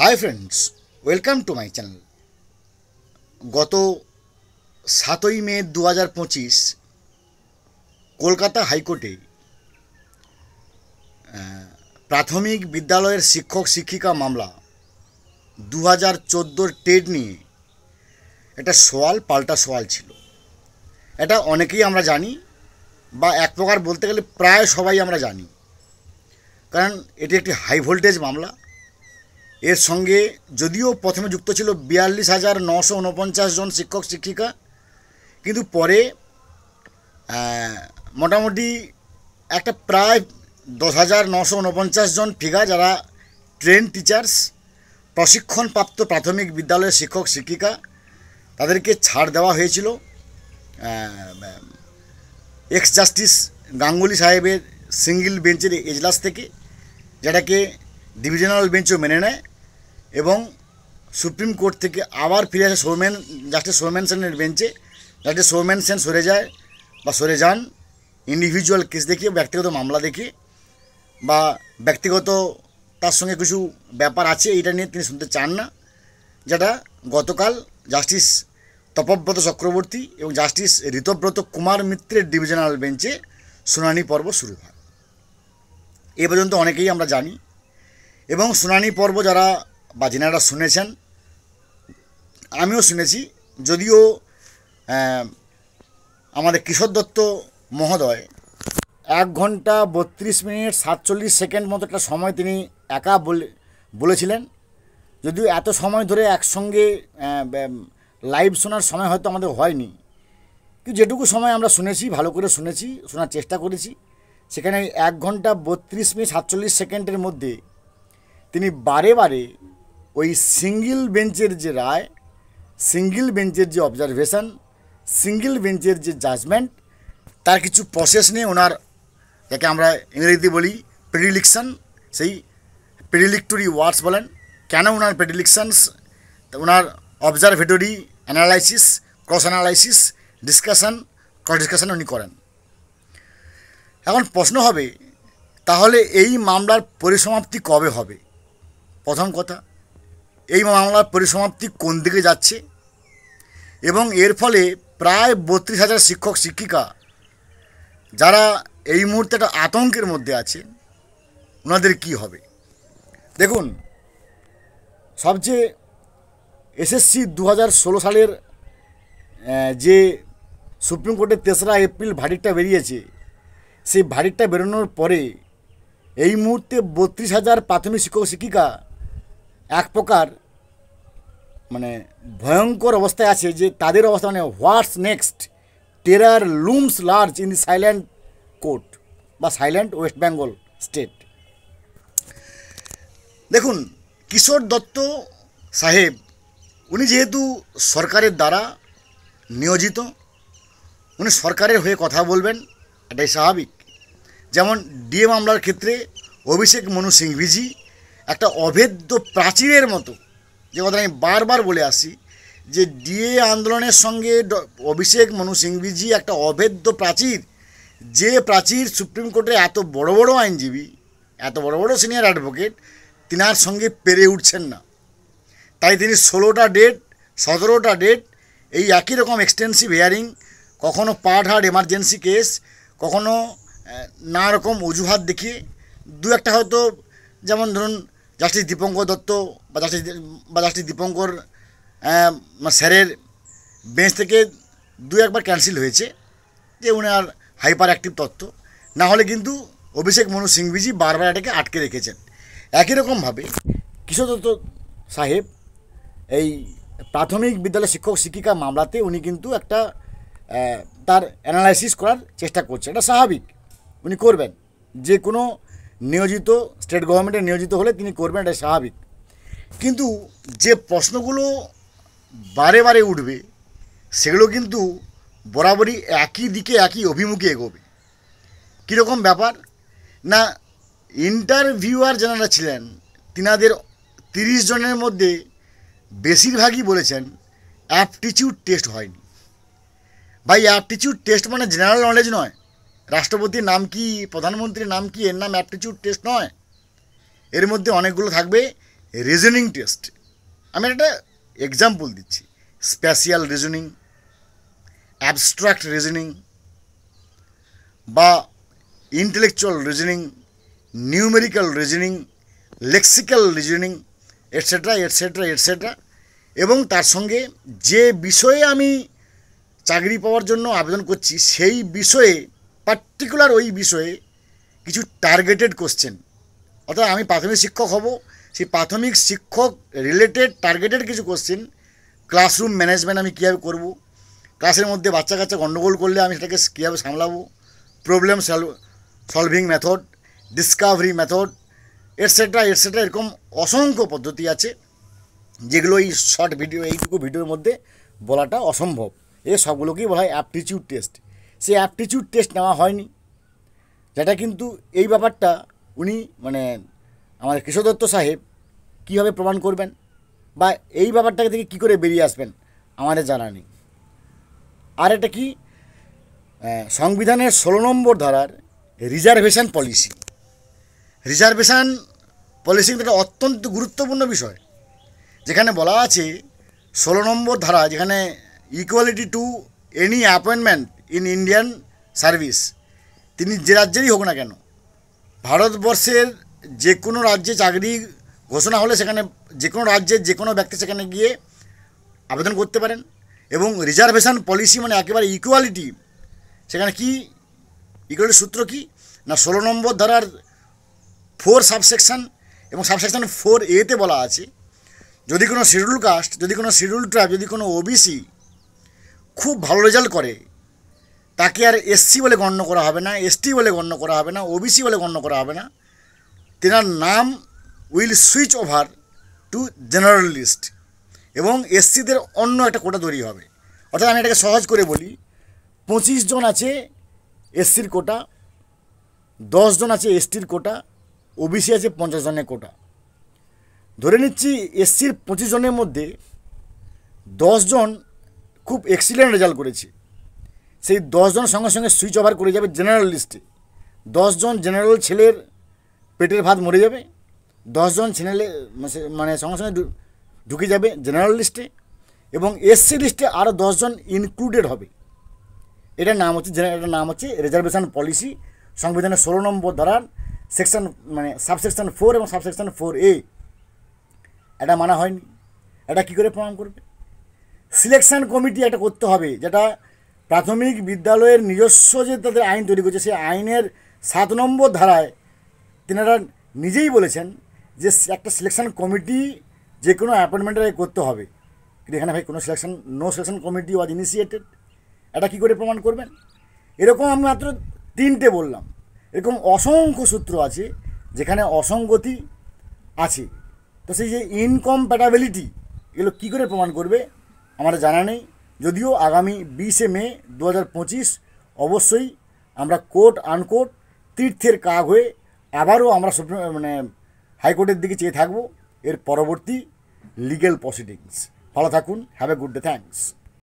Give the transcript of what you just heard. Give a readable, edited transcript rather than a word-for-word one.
Hi friends, welcome to my channel. গত 7ই মে 2025 কলকাতা হাইকোর্টে প্রাথমিক বিদ্যালয়ের শিক্ষক শিক্ষিকা মামলা 2014 টেট নিয়ে একটা পাল্টা সওয়াল ছিল। এটা অনেকেই আমরা জানি, বা এক প্রকার বলতে গেলে প্রায় সবাই আমরা জানি, কারণ এটি একটি হাই ভোল্টেজ মামলা। এর সঙ্গে যদিও প্রথমে যুক্ত ছিল 42,949 জন শিক্ষক শিক্ষিকা, কিন্তু পরে মোটামুটি একটা প্রায় 10,949 জন ফিগার যারা ট্রেন টিচার্স, প্রশিক্ষণপ্রাপ্ত প্রাথমিক বিদ্যালয়ের শিক্ষক শিক্ষিকা, তাদেরকে ছাড় দেওয়া হয়েছিল এক্স জাস্টিস গাঙ্গুলি সাহেবের সিঙ্গেল বেঞ্চের এজলাস থেকে, যেটাকে ডিভিশনাল বেঞ্চও মেনে নেয়, এবং সুপ্রিম কোর্ট থেকে আবার ফিরে আসে জাস্টিস সৌমেন সেনের বেঞ্চে। জাস্টিস সৌমেন সেন সরে যান ইন্ডিভিজুয়াল কেস দেখিয়ে, ব্যক্তিগত মামলা দেখিয়ে, বা ব্যক্তিগত তার সঙ্গে কিছু ব্যাপার আছে এইটা নিয়ে তিনি শুনতে চান না, যেটা গতকাল জাস্টিস তপব্রত চক্রবর্তী এবং জাস্টিস ঋতব্রত কুমার মিত্রের ডিভিশনাল বেঞ্চে শুনানি পর্ব শুরু হয়। এ পর্যন্ত অনেকেই আমরা জানি, এবং শুনানি পর্ব যারা বা যিনারা শুনেছেন, আমিও শুনেছি। যদিও আমাদের কিশোর দত্ত মহোদয় 1 ঘন্টা 32 মিনিট 47 সেকেন্ড মতো একটা সময় তিনি একা বলেছিলেন। যদিও এত সময় ধরে একসঙ্গে লাইভ শোনার সময় হয়তো আমাদের হয়নি, কিন্তু যেটুকু সময় আমরা শুনেছি, ভালো করে শুনেছি, শোনার চেষ্টা করেছি, সেখানে 1 ঘন্টা 32 মিনিট 47 সেকেন্ডের মধ্যে তিনি বারে বারে ওই সিঙ্গেল বেঞ্চের যে রায়, সিঙ্গেল বেঞ্চের যে অবজারভেশন, সিঙ্গেল বেঞ্চের যে জাজমেন্ট, তার কিছু প্রসেস নিয়ে ওনার, যাকে আমরা ইংরেজিতে বলি প্রেডিলিকশন, সেই প্রেডিলিক্টরি ওয়ার্ডস বলেন কেন, ওনার প্রেডিলিকশনস, ওনার observatory analysis, cross analysis, cross discussion উনি করেন। এখন প্রশ্ন হবে, তাহলে এই মামলার পরিসমাপ্তি কবে হবে? প্রথম কথা, এই মামলার পরিসমাপ্তি কোন দিকে যাচ্ছে, এবং এর ফলে প্রায় 32,000 শিক্ষক শিক্ষিকা যারা এই মুহূর্তে একটা আতঙ্কের মধ্যে আছে, ওনাদের কি হবে? দেখুন, সবচেয়ে এসএসসি 2016 সালের যে সুপ্রিম কোর্টের 3রা এপ্রিল ভার্ডিক্টটা বেরিয়েছে, সেই ভার্ডিক্টটা বেরোনোর পরে এই মুহূর্তে 32,000 প্রাথমিক শিক্ষক শিক্ষিকা এক প্রকার ভয়ঙ্কর অবস্থায় আছে, যে তাদের অবস্থা what's next, terror looms large in the silent court বা সাইলেন্ট ওয়েস্ট বেঙ্গল স্টেট। দেখুন, কিশোর দত্ত সাহেব উনি যেহেতু সরকারের দ্বারা নিয়োজিত, উনি সরকারের হয়ে কথা বলবেন, এটাই স্বাভাবিক। যেমন ডিএ মামলার ক্ষেত্রে অভিষেক মনু সিংভিজি একটা অভেদ্য প্রাচীরের মতো, যে কথা আমি বারবার বলে আসি, যে ডিএ আন্দোলনের সঙ্গে অভিষেক মনু সিংভিজি একটা অভেদ্য প্রাচীর, যে প্রাচীর সুপ্রিম কোর্টে এত বড় বড় আইনজীবী, এত বড় বড় সিনিয়র অ্যাডভোকেট তিনার সঙ্গে পেরে উঠছেন না। তাই তিনি 16টা ডেট 17টা ডেট এই একই রকম এক্সটেন্সিভ হিয়ারিং, কখনো পার্ট হার্ড এমার্জেন্সি কেস, কখনো নানা রকম অজুহাত দেখিয়ে, দু একটা হয়তো, যেমন ধরুন জাস্টিস দীপঙ্কর দত্ত বা জাস্টিস দীপঙ্কর স্যারের বেঞ্চ থেকে 2-1বার ক্যান্সেল হয়েছে, যে উনার হাইপার অ্যাক্টিভ তত্ত্ব, না হলে কিন্তু অভিষেক মনু সিংভিজি বারবার এটাকে আটকে রেখেছেন। একই রকমভাবে কিশোর দত্ত সাহেব এই প্রাথমিক বিদ্যালয় শিক্ষক শিক্ষিকা মামলাতে উনি কিন্তু একটা তার অ্যানালাইসিস করার চেষ্টা করছেন। এটা স্বাভাবিক, উনি করবেন, যে কোনো নিয়োজিত স্টেট গভর্নমেন্টে নিয়োজিত হলে তিনি করবেন, এটা স্বাভাবিক। কিন্তু যে প্রশ্নগুলো বারে বারে উঠবে, সেগুলো কিন্তু বরাবরই একই দিকে, একই অভিমুখে এগোবে। কীরকম ব্যাপার না, ইন্টারভিউয়ার যারা ছিলেন, তিনাদের 30 জনের মধ্যে বেশিরভাগই বলেছেন অ্যাপটিটিউড টেস্ট হয়নি। ভাই, অ্যাপটিটিউড টেস্ট মানে জেনারেল নলেজ নয়, রাষ্ট্রপতির নাম কি, প্রধানমন্ত্রীর নাম কি, এর নাম অ্যাপটিটিউড টেস্ট নয়। এর মধ্যে অনেকগুলো থাকবে রিজনিং টেস্ট, আমি একটা এক্সাম্পল দিচ্ছি, স্প্যাশিয়াল রিজনিং, অ্যাবস্ট্রাক্ট রিজনিং বা intellectual reasoning, numerical reasoning, lexical reasoning, etcetera etcetera etcetera. এবং তার সঙ্গে যে বিষয়ে আমি চাকরি পাওয়ার জন্য আবেদন করছি সেই বিষয়ে, পার্টিকুলার ওই বিষয়ে কিছু টার্গেটেড কোশ্চেন, অর্থাৎ আমি প্রাথমিক শিক্ষক হব, সেই প্রাথমিক শিক্ষক রিলেটেড টার্গেটেড কিছু কোশ্চেন, ক্লাসরুম ম্যানেজমেন্ট আমি কীভাবে করব, ক্লাসের মধ্যে বাচ্চা কাচ্চা গণ্ডগোল করলে আমি সেটাকে কীভাবে সামলাবো, problem solving method, discovery method, etcetera etcetera. এরকম অসংখ্য পদ্ধতি আছে যেগুলো এই শর্ট ভিডিও, এইটুকু ভিডিওর মধ্যে বলাটা অসম্ভব। এ সবগুলোকেই বলা হয় অ্যাপটিটিউড টেস্ট। সেই অ্যাপটিটিউড টেস্ট নেওয়া হয়নি, যেটা কিন্তু এই ব্যাপারটা উনি মানে আমাদের কিশোর দত্ত সাহেব কীভাবে প্রমাণ করবেন বা এই ব্যাপারটাকে থেকে কী করে বেরিয়ে আসবেন আমাদের জানা নেই। আর এটা কি, সংবিধানের 16 নম্বর ধারার রিজার্ভেশন পলিসি। রিজার্ভেশন পলিসি কিন্তু একটা অত্যন্ত গুরুত্বপূর্ণ বিষয়, যেখানে বলা আছে 16 নম্বর ধারা, যেখানে equality to any appointment in Indian service, তিনি যে রাজ্যেরই হোক না কেন, ভারতবর্ষের যে কোনো রাজ্যে চাকরি ঘোষণা হলে সেখানে যে কোনো রাজ্যের যে কোনো ব্যক্তি সেখানে গিয়ে আবেদন করতে পারেন। এবং রিজার্ভেশন পলিসি মানে একেবারে ইকুয়ালিটি। সেখানে কি ইকুয়ালিটি সূত্র কি না, 16 নম্বর ধারার 4 সাবসেকশন এবং সাবসেকশন 4A-তে বলা আছে, যদি কোনো শিডিউল কাস্ট, যদি কোনো শিডিউল ট্রাইব, যদি কোনো ওবিসি খুব ভালো রেজাল্ট করে, তাকে আর এসসি বলে গণ্য করা হবে না, এসটি বলে গণ্য করা হবে না, ওবিসি বলে গণ্য করা হবে না। তেনার নাম will switch over to general list এবং এসসিদের অন্য একটা কোটা তৈরি হবে। অর্থাৎ আমি এটাকে সহজ করে বলি, 25 জন আছে এসসির কোটা, 10 জন আছে এসটির কোটা, ওবিসি আছে 50 জনের কোটা। ধরে নিচ্ছি এসসির 25 জনের মধ্যে 10 জন খুব এক্সিলেন্ট রেজাল্ট করেছে, সেই 10 জন সঙ্গে সঙ্গে সুইচ ওভার করে যাবে জেনারেল লিস্টে। 10 জন জেনারেল ছেলের পেটের ভাত মরে যাবে, 10 জন ছেলে মানে সঙ্গে সঙ্গে ঢুকে যাবে জেনারেল লিস্টে, এবং এসসি লিস্টে আরও 10 জন ইনক্লুডেড হবে। এটার নাম হচ্ছে রিজার্ভেশন পলিসি। সংবিধানের 16 নম্বর ধারার সেকশন মানে সাবসেকশন 4 এবং সাবসেকশন 4A এটা মানা হয়নি। এটা কী করে প্রমাণ করবে? সিলেকশন কমিটি একটা করতে হবে, যেটা প্রাথমিক বিদ্যালয়ের নিজস্ব যে তাদের আইন তৈরি করছে, সেই আইনের 7 নম্বর ধারায় তেনারা নিজেই বলেছেন যে একটা সিলেকশন কমিটি যে কোনো অ্যাপয়েন্টমেন্টের করতে হবে। কিন্তু এখানে ভাই কোনো no selection committee was initiated. এটা কী করে প্রমাণ করবেন? এরকম আমি মাত্র 3টে বললাম, এরকম অসংখ্য সূত্র আছে যেখানে অসঙ্গতি আছে। তো সেই যে ইনকম্প্যাটাবিলিটি, এগুলো কী করে প্রমাণ করবে আমার জানা নেই। যদিও আগামী 20শে মে 2025 অবশ্যই আমরা কোর্ট আনকোর্ট তীর্থের কাক হয়ে আবারও আমরা হাইকোর্টের দিকে চেয়ে থাকবো এর পরবর্তী লিগ্যাল প্রসিডিংস। ভালো থাকুন, have a good day, thanks.